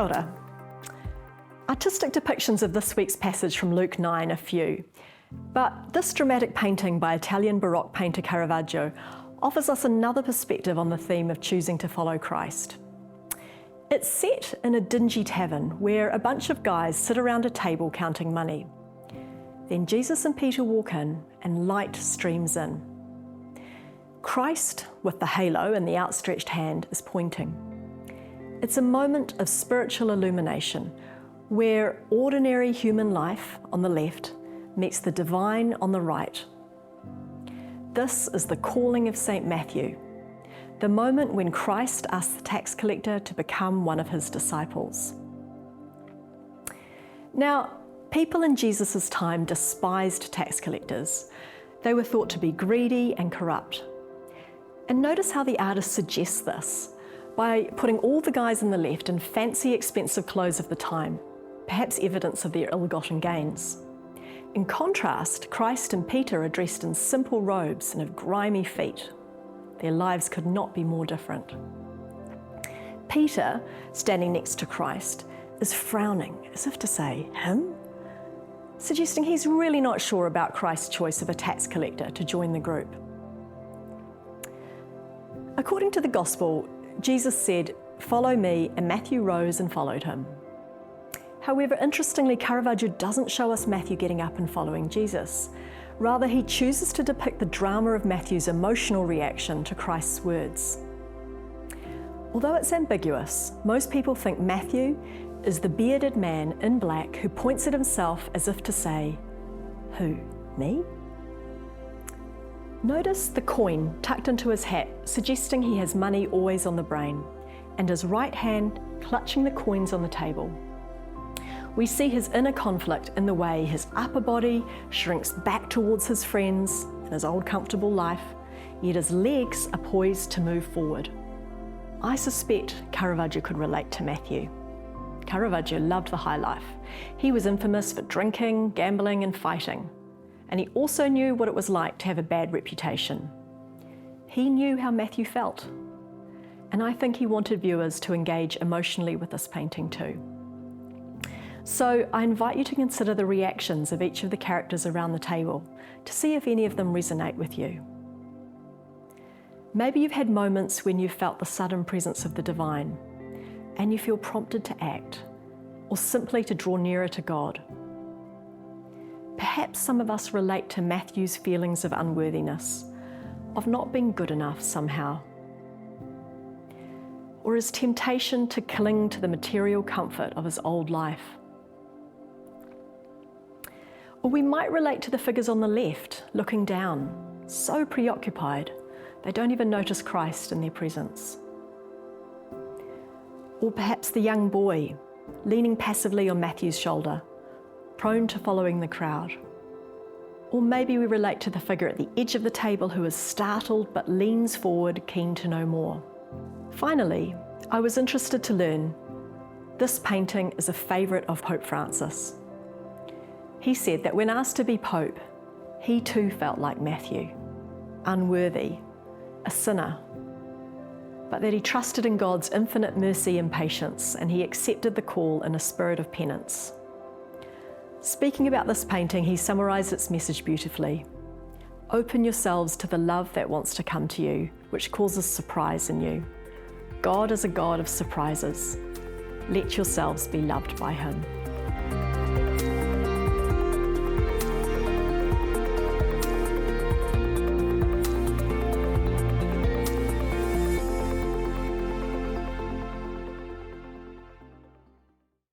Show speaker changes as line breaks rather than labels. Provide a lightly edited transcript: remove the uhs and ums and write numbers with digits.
Kia ora. Artistic depictions of this week's passage from Luke 9 are few, but this dramatic painting by Italian Baroque painter Caravaggio offers us another perspective on the theme of choosing to follow Christ. It's set in a dingy tavern where a bunch of guys sit around a table counting money. Then Jesus and Peter walk in and light streams in. Christ, with the halo and the outstretched hand, is pointing. It's a moment of spiritual illumination where ordinary human life on the left meets the divine on the right. This is the calling of St. Matthew, the moment when Christ asked the tax collector to become one of his disciples. Now, people in Jesus' time despised tax collectors. They were thought to be greedy and corrupt. And notice how the artist suggests this by putting all the guys on the left in fancy, expensive clothes of the time, perhaps evidence of their ill-gotten gains. In contrast, Christ and Peter are dressed in simple robes and have grimy feet. Their lives could not be more different. Peter, standing next to Christ, is frowning, as if to say, him? Suggesting he's really not sure about Christ's choice of a tax collector to join the group. According to the Gospel, Jesus said, "Follow me," and Matthew rose and followed him. However, interestingly, Caravaggio doesn't show us Matthew getting up and following Jesus. Rather, he chooses to depict the drama of Matthew's emotional reaction to Christ's words. Although it's ambiguous, most people think Matthew is the bearded man in black who points at himself as if to say, "Who, me?" Notice the coin tucked into his hat, suggesting he has money always on the brain, and his right hand clutching the coins on the table. We see his inner conflict in the way his upper body shrinks back towards his friends and his old comfortable life, yet his legs are poised to move forward. I suspect Caravaggio could relate to Matthew. Caravaggio loved the high life. He was infamous for drinking, gambling, and fighting. And he also knew what it was like to have a bad reputation. He knew how Matthew felt. And I think he wanted viewers to engage emotionally with this painting too. So I invite you to consider the reactions of each of the characters around the table to see if any of them resonate with you. Maybe you've had moments when you've felt the sudden presence of the divine and you feel prompted to act or simply to draw nearer to God. Perhaps some of us relate to Matthew's feelings of unworthiness, of not being good enough somehow, or his temptation to cling to the material comfort of his old life. Or we might relate to the figures on the left, looking down, so preoccupied they don't even notice Christ in their presence. Or perhaps the young boy, leaning passively on Matthew's shoulder, prone to following the crowd. Or maybe we relate to the figure at the edge of the table who is startled but leans forward, keen to know more. Finally, I was interested to learn this painting is a favourite of Pope Francis. He said that when asked to be Pope, he too felt like Matthew, unworthy, a sinner, but that he trusted in God's infinite mercy and patience, and he accepted the call in a spirit of penance. Speaking about this painting, he summarised its message beautifully. Open yourselves to the love that wants to come to you, which causes surprise in you. God is a God of surprises. Let yourselves be loved by him.